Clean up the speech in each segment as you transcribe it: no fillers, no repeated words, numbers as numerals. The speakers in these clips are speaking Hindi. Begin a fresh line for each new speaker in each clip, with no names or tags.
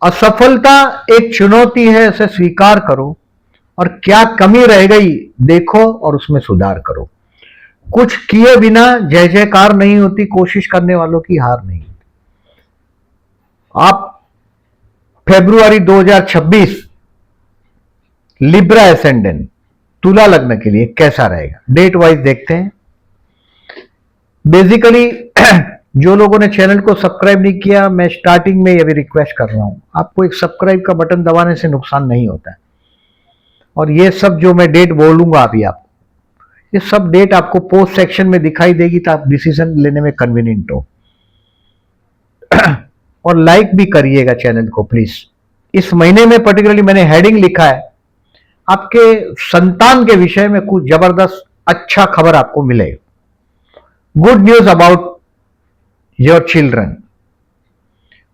असफलता एक चुनौती है, इसे स्वीकार करो और क्या कमी रह गई देखो और उसमें सुधार करो। कुछ किए बिना जय जयकार नहीं होती, कोशिश करने वालों की हार नहीं होती। आप फरवरी 2026 लिब्रा एसेंडेंट तुला लग्न के लिए कैसा रहेगा, डेट वाइज देखते हैं। बेसिकली जो लोगों ने चैनल को सब्सक्राइब नहीं किया, मैं स्टार्टिंग में ये भी रिक्वेस्ट कर रहा हूं, आपको एक सब्सक्राइब का बटन दबाने से नुकसान नहीं होता है। और ये सब जो मैं डेट बोलूंगा अभी आपको, ये सब डेट आपको पोस्ट सेक्शन में दिखाई देगी, तो आप डिसीजन लेने में कन्वीनियंट हो। और लाइक भी करिएगा चैनल को प्लीज। इस महीने में पर्टिकुलरली मैंने हेडिंग लिखा है, आपके संतान के विषय में कुछ जबरदस्त अच्छा खबर आपको मिलेगा। Good news about your children.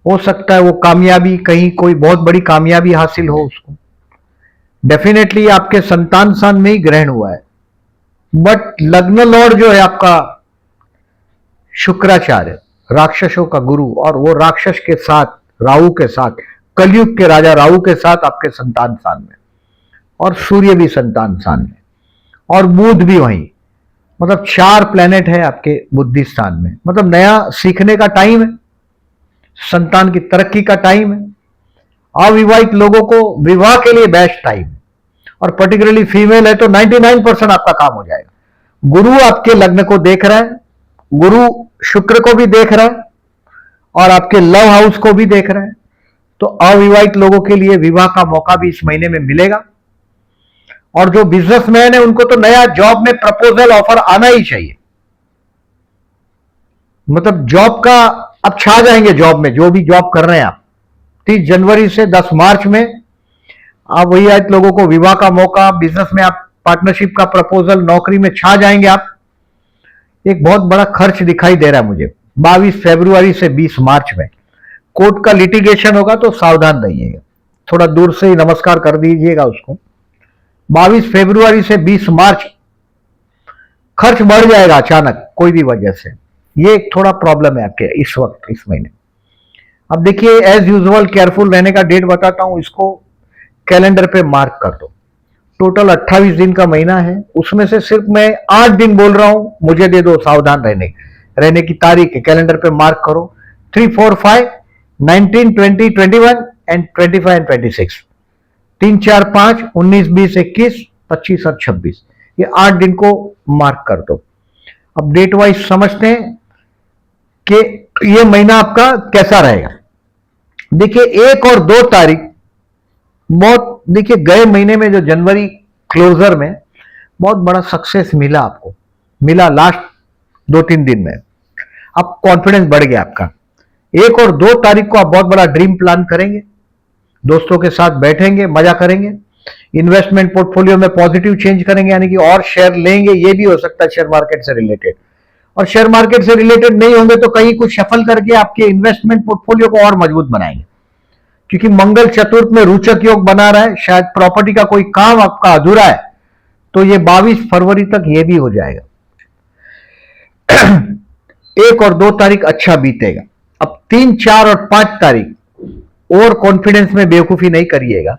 हो सकता है वो कामयाबी, कहीं कोई बहुत बड़ी कामयाबी हासिल हो उसको। डेफिनेटली आपके संतान स्थान में ही ग्रहण हुआ है, बट लग्न लॉर्ड जो है आपका शुक्राचार्य, राक्षसों का गुरु, और वो राक्षस के साथ, राहु के साथ, कलयुग के राजा राहु के साथ आपके संतान स्थान में, और सूर्य भी संतान स्थान में, और बुध भी वहीं। मतलब 4 प्लेनेट है आपके बुद्धि स्थान में। मतलब नया सीखने का टाइम है, संतान की तरक्की का टाइम है। अविवाहित लोगों को विवाह के लिए बेस्ट टाइम है, और पर्टिकुलरली फीमेल है तो 99% आपका काम हो जाएगा। गुरु आपके लग्न को देख रहा है, गुरु शुक्र को भी देख रहा है, और आपके लव हाउस को भी देख रहा है। तो अविवाहित लोगों के लिए विवाह का मौका भी इस महीने में मिलेगा। और जो बिजनेसमैन है उनको तो नया जॉब में प्रपोजल ऑफर आना ही चाहिए। मतलब जॉब का अब छा जाएंगे, जॉब में जो भी जॉब कर रहे हैं आप। 30 जनवरी से 10 मार्च में आप वही आयत लोगों को विवाह का मौका, बिजनेस में आप पार्टनरशिप का प्रपोजल, नौकरी में छा जाएंगे आप। एक बहुत बड़ा खर्च दिखाई दे रहा है मुझे 22 फरवरी से 20 मार्च में। कोर्ट का लिटिगेशन होगा तो सावधान रहिएगा, थोड़ा दूर से ही नमस्कार कर दीजिएगा उसको। 22 फरवरी से 20 मार्च खर्च बढ़ जाएगा अचानक कोई भी वजह से। ये एक थोड़ा प्रॉब्लम है आपके इस वक्त, इस महीने। अब देखिए, एज यूजुअल केयरफुल रहने का डेट बताता हूं, इसको कैलेंडर पे मार्क कर दो। टोटल 28 दिन का महीना है, उसमें से सिर्फ मैं 8 दिन बोल रहा हूं, मुझे दे दो सावधान रहने की तारीख है, कैलेंडर पे मार्क करो। 3, 4, 5, 19, 20, 21 एंड 25 एंड 26। 3, 4, 5, 19, 20, 21, 25 और 26, ये 8 दिन को मार्क कर दो। अब डेट वाइज समझते हैं कि ये महीना आपका कैसा रहेगा। देखिए 1 और 2 तारीख बहुत, देखिए गए महीने में जो जनवरी क्लोजर में बहुत बड़ा सक्सेस मिला आपको, मिला लास्ट 2-3 दिन में। अब कॉन्फिडेंस बढ़ गया आपका। 1 और 2 तारीख को आप बहुत बड़ा ड्रीम प्लान करेंगे, दोस्तों के साथ बैठेंगे, मजा करेंगे, इन्वेस्टमेंट पोर्टफोलियो में पॉजिटिव चेंज करेंगे, यानी कि और शेयर लेंगे। ये भी हो सकता है शेयर मार्केट से रिलेटेड, और शेयर मार्केट से रिलेटेड नहीं होंगे तो कहीं कुछ शफल करके आपके इन्वेस्टमेंट पोर्टफोलियो को और मजबूत बनाएंगे, क्योंकि मंगल चतुर्थ में रोचक योग बना रहा है। शायद प्रॉपर्टी का कोई काम आपका अधूरा है, तो ये 22 फरवरी तक ये भी हो जाएगा। 1 और 2 तारीख अच्छा बीतेगा। अब 3, 4 और 5 तारीख और कॉन्फिडेंस में बेवकूफी नहीं करिएगा।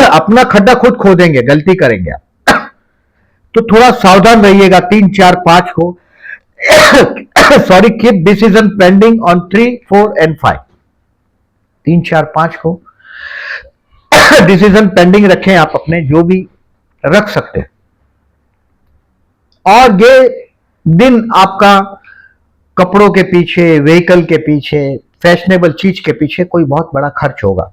अपना खड्डा खुद खोदेंगे, गलती करेंगे आप, तो थोड़ा सावधान रहिएगा 3, 4, 5 को। Sorry, keep decision pending on 3, 4 and 5। 3, 4, 5 को डिसीजन पेंडिंग रखें आप अपने, जो भी रख सकते हैं। और ये दिन आपका कपड़ों के पीछे, व्हीकल के पीछे, फैशनेबल चीज के पीछे कोई बहुत बड़ा खर्च होगा।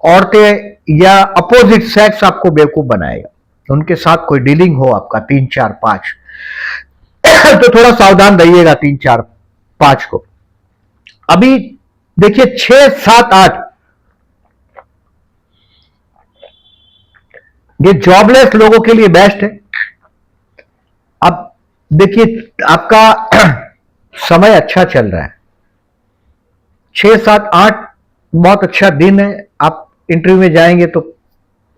औरतें या अपोजिट सेक्स आपको बेवकूफ बनाएगा, उनके साथ कोई डीलिंग हो आपका 3, 4, 5, तो थोड़ा सावधान रहिएगा 3, 4, 5 को। अभी देखिए 6, 7, 8 ये जॉबलेस लोगों के लिए बेस्ट है। अब देखिए आपका समय अच्छा चल रहा है, 6, 7, 8 बहुत अच्छा दिन है। आप इंटरव्यू में जाएंगे तो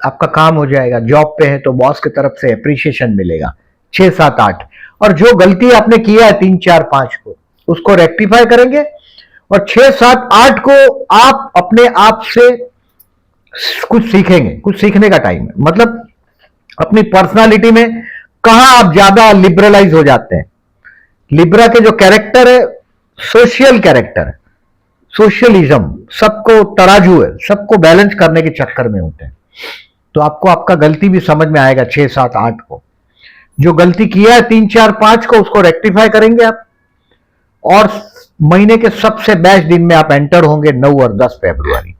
आपका काम हो जाएगा, जॉब पे है तो बॉस की तरफ से अप्रिशिएशन मिलेगा। 6, 7, 8, और जो गलती आपने किया है 3, 4, 5 को, उसको रेक्टिफाई करेंगे और 6, 7, 8 को आप अपने आप से कुछ सीखेंगे, कुछ सीखने का टाइम है। मतलब अपनी पर्सनालिटी में कहां आप ज्यादा लिबरलाइज हो जाते हैं। लिब्रा के जो कैरेक्टर है सोशल कैरेक्टर है, सोशलिज्म, सबको तराजू है, सबको बैलेंस करने के चक्कर में होते हैं। तो आपको आपका गलती भी समझ में आएगा 6, 7, 8 को। जो गलती किया है 3, 4, 5 को, उसको रेक्टिफाई करेंगे आप, और महीने के सबसे बेस्ट दिन में आप एंटर होंगे 9 और 10 फरवरी।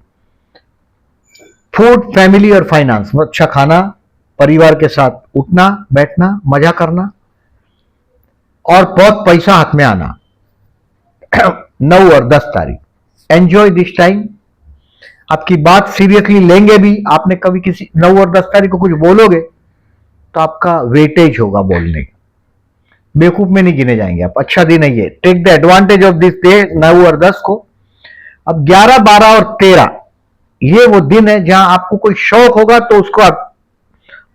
फूड, फैमिली और फाइनेंस, अच्छा खाना, परिवार के साथ उठना बैठना, मजा करना और बहुत पैसा हाथ में आना 9 और 10 तारीख। Enjoy this time. आपकी बात सीरियसली लेंगे भी। आपने कभी किसी 9 और 10 तारीख को कुछ बोलोगे तो आपका वेटेज होगा बोलने का, बेवकूफ में नहीं गिने जाएंगे आप। अच्छा दिन है ये, take the advantage of this day 9 और 10 को। अब 11, 12 और 13 ये वो दिन है जहां आपको कोई शौक होगा तो उसको आप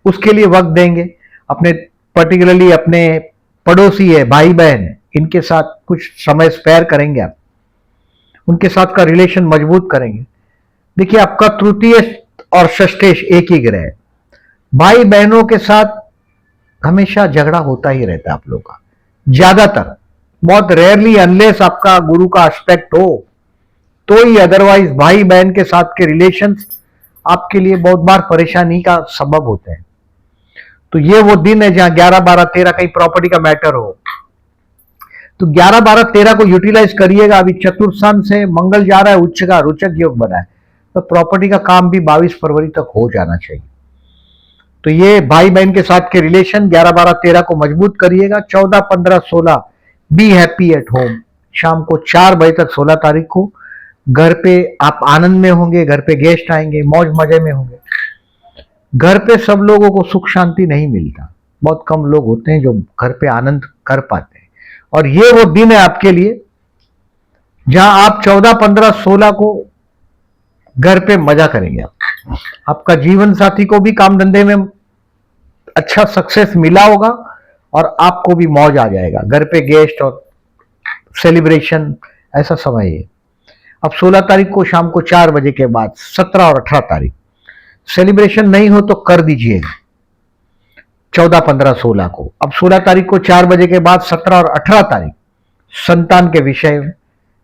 उसके लिए वक्त देंगे। अपने पर्टिकुलरली अपने पड़ोसी है, भाई बहन, इनके साथ कुछ समय स्पेयर करेंगे आप, उनके साथ का रिलेशन मजबूत करेंगे। देखिए आपका तृतीय और षष्ठेश एक ही ग्रह है। भाई बहनों के साथ हमेशा झगड़ा होता ही रहता है आप लोगों का, ज्यादातर, बहुत रेयरली अनलेस आपका गुरु का एस्पेक्ट हो तो ही, अदरवाइज भाई बहन के साथ के रिलेशंस आपके लिए बहुत बार परेशानी का सबब होते हैं। तो ये वो दिन है जहां 11, 12, 13 कहीं प्रॉपर्टी का मैटर हो तो 11, 12, 13 को यूटिलाइज करिएगा। अभी चतुर्थस्थान से मंगल जा रहा है उच्च का, रोचक योग बना है, तो प्रॉपर्टी का काम भी 22 फरवरी तक हो जाना चाहिए। तो ये भाई बहन के साथ के रिलेशन 11, 12, 13 को मजबूत करिएगा। 14, 15, 16 बी हैप्पी एट होम। शाम को 4 बजे तक 16 तारीख को घर पे आप आनंद में होंगे, घर पे गेस्ट आएंगे, मौज मजे में होंगे। घर पे सब लोगों को सुख शांति नहीं मिलता, बहुत कम लोग होते हैं जो घर पे आनंद कर पाते हैं। और ये वो दिन है आपके लिए जहां आप 14, 15, 16 को घर पे मजा करेंगे। आपका जीवन साथी को भी काम धंधे में अच्छा सक्सेस मिला होगा और आपको भी मौज आ जाएगा। घर पे गेस्ट और सेलिब्रेशन, ऐसा समय है। अब 16 तारीख को शाम को 4 बजे के बाद 17 और 18 तारीख सेलिब्रेशन नहीं हो तो कर दीजिएगा 14, 15, 16 को। अब 16 तारीख को 4 बजे के बाद 17 और 18 तारीख संतान के विषय में,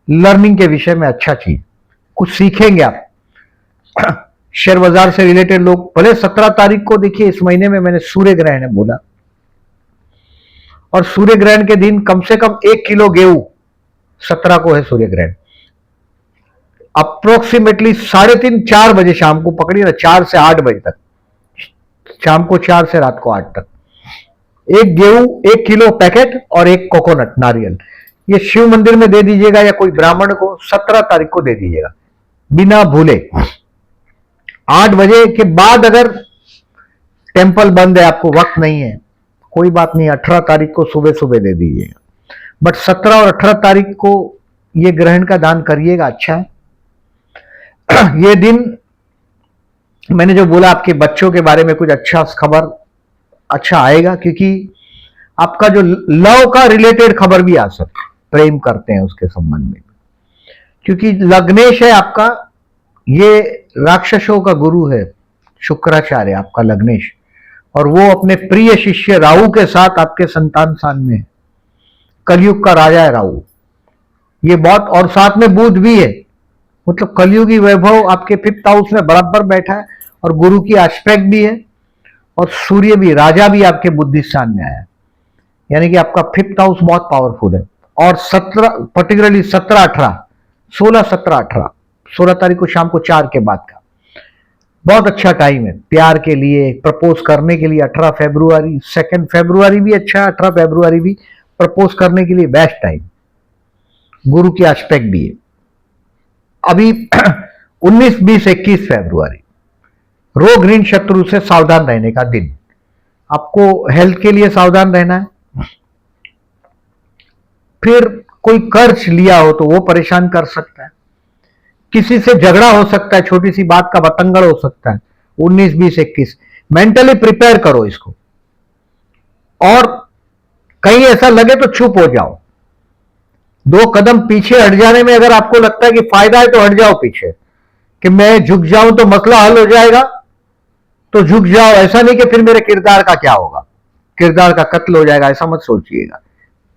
लर्निंग के विषय में अच्छा चीज कुछ सीखेंगे आप। शेयर बाजार से रिलेटेड लोग भले 17 तारीख को, देखिए इस महीने में मैंने सूर्य ग्रहण है बोला, और सूर्य ग्रहण के दिन कम से कम 1 किलो गेहूं 17 को है सूर्य ग्रहण। अप्रोक्सीमेटली 3:30, 4 बजे शाम को पकड़िए ना, 4 से 8 बजे तक, शाम को 4 से रात को 8 तक, 1 गेहूं 1 किलो पैकेट और 1 कोकोनट नारियल, ये शिव मंदिर में दे दीजिएगा या कोई ब्राह्मण को 17 तारीख को दे दीजिएगा बिना भूले। 8 बजे के बाद अगर टेंपल बंद है, आपको वक्त नहीं है, कोई बात नहीं, 18 तारीख को सुबह सुबह दे दीजिएगा। बट 17 और 18 तारीख को ये ग्रहण का दान करिएगा, अच्छा है। ये दिन मैंने जो बोला आपके बच्चों के बारे में कुछ अच्छा खबर अच्छा आएगा, क्योंकि आपका जो लव का रिलेटेड खबर भी आ सकता है, प्रेम करते हैं उसके संबंध में, क्योंकि लग्नेश है आपका, ये राक्षसों का गुरु है शुक्राचार्य आपका लग्नेश, और वो अपने प्रिय शिष्य राहु के साथ आपके संतान स्थान में है। कलयुग का राजा है राहु, ये बहुत, और साथ में बुध भी है, मतलब कलयुगी वैभव आपके 5th हाउस में बराबर बैठा है, और गुरु की एस्पेक्ट भी है, और सूर्य भी, राजा भी आपके बुद्धि स्थान में आया, यानी कि आपका 5th हाउस बहुत पावरफुल है। और 17 पर्टिकुलरली 17, 18, 16, 17, 18, 16 तारीख को शाम को 4 के बाद का बहुत अच्छा टाइम है प्यार के लिए, प्रपोज करने के लिए। 18 फरवरी, 2 फरवरी भी अच्छा है, 18 फरवरी भी प्रपोज करने के लिए बेस्ट टाइम, गुरु की एस्पेक्ट भी है। अभी 19, 20, 21 फरवरी रोग ऋण शत्रु से सावधान रहने का दिन, आपको हेल्थ के लिए सावधान रहना है। फिर कोई कर्ज लिया हो तो वो परेशान कर सकता है, किसी से झगड़ा हो सकता है, छोटी सी बात का बतंगड़ हो सकता है। 19, 20, 21 मेंटली प्रिपेयर करो इसको, और कहीं ऐसा लगे तो चुप हो जाओ, 2 कदम पीछे हट जाने में अगर आपको लगता है कि फायदा है तो हट जाओ पीछे, कि मैं झुक जाऊं तो मसला हल हो जाएगा, तो झुक जाओ। ऐसा नहीं कि फिर मेरे किरदार का क्या होगा, किरदार का कत्ल हो जाएगा, ऐसा मत सोचिएगा।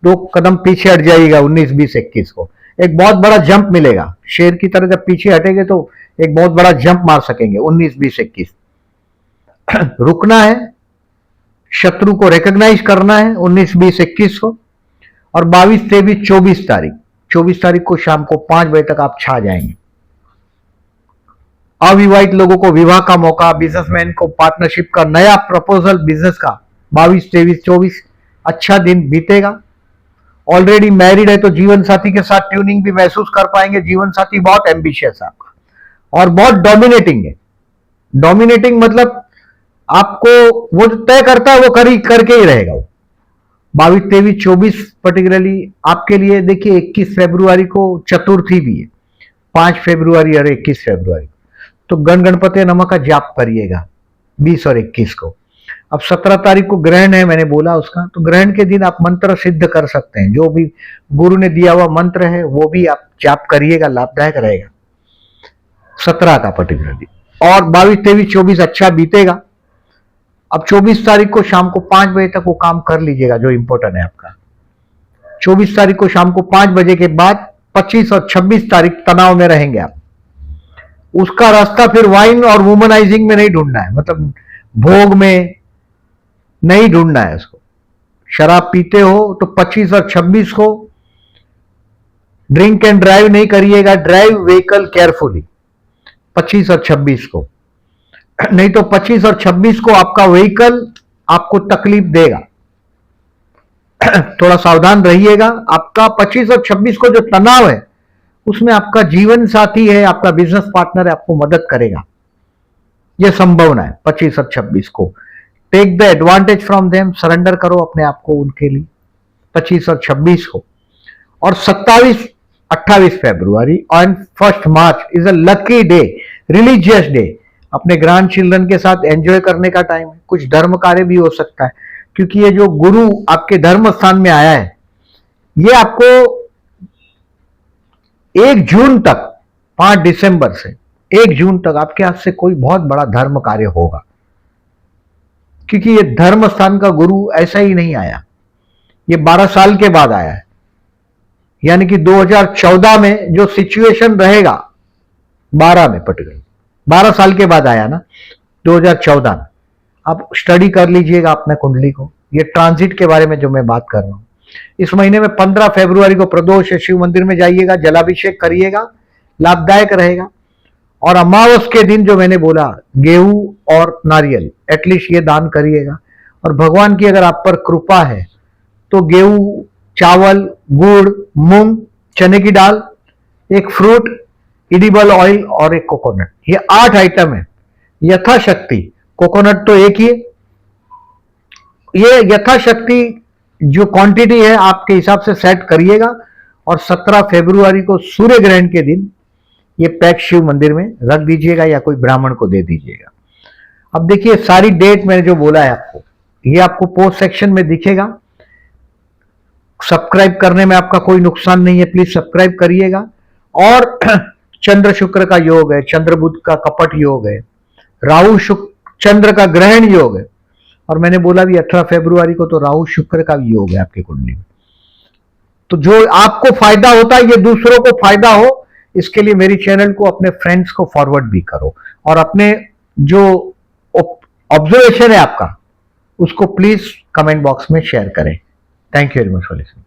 2 कदम पीछे हट जाइएगा 19, 20, 21 को, एक बहुत बड़ा जंप मिलेगा। शेर की तरह जब पीछे हटेंगे तो एक बहुत बड़ा जंप मार सकेंगे 19, 20, 21। रुकना है, शत्रु को रिकॉग्नाइज करना है 19, 20, 21 को। और 22, 23, 24 तारीख को शाम को 5 बजे तक आप छा जाएंगे। अविवाहित लोगों को विवाह का मौका, बिजनेसमैन को पार्टनरशिप का नया प्रपोजल बिजनेस का 22, 23, 24 अच्छा दिन बीतेगा। ऑलरेडी मैरिड है तो जीवन साथी के साथ ट्यूनिंग भी महसूस कर पाएंगे। जीवन साथी बहुत एम्बिशियस है आपका और बहुत डोमिनेटिंग है। डोमिनेटिंग मतलब आपको वो जो तय करता है वो करके ही रहेगा वो। 22, 23, 24 पर्टिकुलरली आपके लिए देखिए। 21 फरवरी को चतुर्थी भी है, 5 फरवरी और 21 फरवरी, तो गणपति नमः का जाप करिएगा 20 और 21 को। अब 17 तारीख को ग्रहण है, मैंने बोला उसका, तो ग्रहण के दिन आप मंत्र सिद्ध कर सकते हैं। जो भी गुरु ने दिया हुआ मंत्र है वो भी आप जाप करिएगा, लाभदायक रहेगा 17 का पर्टिकुलरली। और 22, 23, 24 अच्छा बीतेगा। अब 24 तारीख को शाम को 5 बजे तक वो काम कर लीजिएगा जो इंपॉर्टेंट है आपका। 24 तारीख को शाम को 5 बजे के बाद 25 और 26 तारीख तनाव में रहेंगे आप। उसका रास्ता फिर वाइन और वुमनाइजिंग में नहीं ढूंढना है, मतलब भोग में नहीं ढूंढना है उसको। शराब पीते हो तो 25 और 26 को ड्रिंक एंड ड्राइव नहीं करिएगा, ड्राइव व्हीकल केयरफुली 25 और 26 को। नहीं तो 25 और 26 को आपका व्हीकल आपको तकलीफ देगा, थोड़ा सावधान रहिएगा। आपका 25 और 26 को जो तनाव है उसमें आपका जीवन साथी है, आपका बिजनेस पार्टनर है, आपको मदद करेगा, यह संभावना है 25 और 26 को। Take the advantage from them, surrender करो अपने आप को उनके लिए 25 और 26 को। और 27, 28 February and 1 March is a lucky day, religious day. अपने ग्रैंड चिल्ड्रन के साथ एंजॉय करने का टाइम है। कुछ धर्म कार्य भी हो सकता है, क्योंकि ये जो गुरु आपके धर्म स्थान में आया है ये आपको 1 जून तक, 5 दिसंबर से 1 जून तक आपके हाथ से कोई बहुत बड़ा धर्म कार्य होगा। क्योंकि ये धर्म स्थान का गुरु ऐसा ही नहीं आया, ये 12 साल के बाद आया है। यानी कि 2014 में जो सिचुएशन रहेगा, 12 में पर्टिकुलर 12 साल के बाद आया ना 2014 में। आप स्टडी कर लीजिएगा अपने कुंडली को, ये ट्रांजिट के बारे में जो मैं बात कर रहा हूं। इस महीने में 15 फरवरी को प्रदोष है, शिव मंदिर में जाइएगा, जलाभिषेक करिएगा, लाभदायक रहेगा। और अमावस के दिन जो मैंने बोला, गेहूं और नारियल एटलीस्ट ये दान करिएगा। और भगवान की अगर आप पर कृपा है तो गेहूं, चावल, गुड़, मूंग, चने की दाल, एक फ्रूट, इडिबल ऑयल और एक कोकोनट, ये 8 आइटम है यथाशक्ति। कोकोनट तो एक ही है, ये यथाशक्ति जो क्वांटिटी है आपके हिसाब से सेट करिएगा। और 17 फरवरी को सूर्य ग्रहण के दिन ये पैक शिव मंदिर में रख दीजिएगा या कोई ब्राह्मण को दे दीजिएगा। अब देखिए सारी डेट मैंने जो बोला है आपको, ये आपको पोस्ट सेक्शन में दिखेगा। सब्सक्राइब करने में आपका कोई नुकसान नहीं है, प्लीज सब्सक्राइब करिएगा। और चंद्र शुक्र का योग है, चंद्र बुध का कपट योग है, राहु शुक्र चंद्र का ग्रहण योग है। और मैंने बोला भी 18 फरवरी को तो राहु शुक्र का भी योग है आपके कुंडली में। तो जो आपको फायदा होता है ये दूसरों को फायदा हो, इसके लिए मेरी चैनल को अपने फ्रेंड्स को फॉरवर्ड भी करो। और अपने जो ऑब्जर्वेशन है आपका उसको प्लीज कमेंट बॉक्स में शेयर करें। Thank you very much for listening.